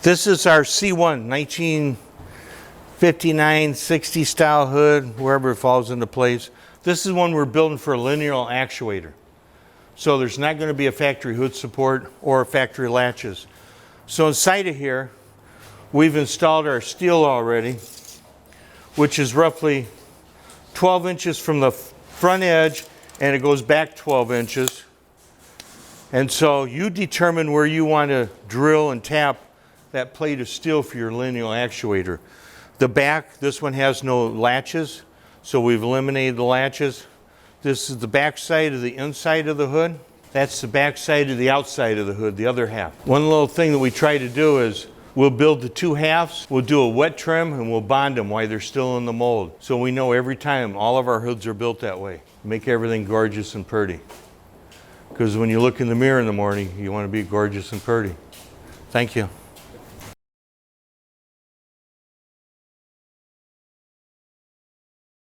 This is our C1 1959, 60 style hood, wherever it falls into place. This is one we're building for a linear actuator. So there's not going to be a factory hood support or factory latches. So inside of here, we've installed our steel already, which is roughly 12 inches from the front edge, and it goes back 12 inches. And so you determine where you want to drill and tap that plate of steel for your linear actuator. The back, this one has no latches, so we've eliminated the latches. This is the back side of the inside of the hood. That's the back side of the outside of the hood, the other half. One little thing that we try to do is we'll build the two halves, we'll do a wet trim, and we'll bond them while they're still in the mold. So we know every time all of our hoods are built that way. Make everything gorgeous and pretty. Because when you look in the mirror in the morning, you want to be gorgeous and pretty. Thank you.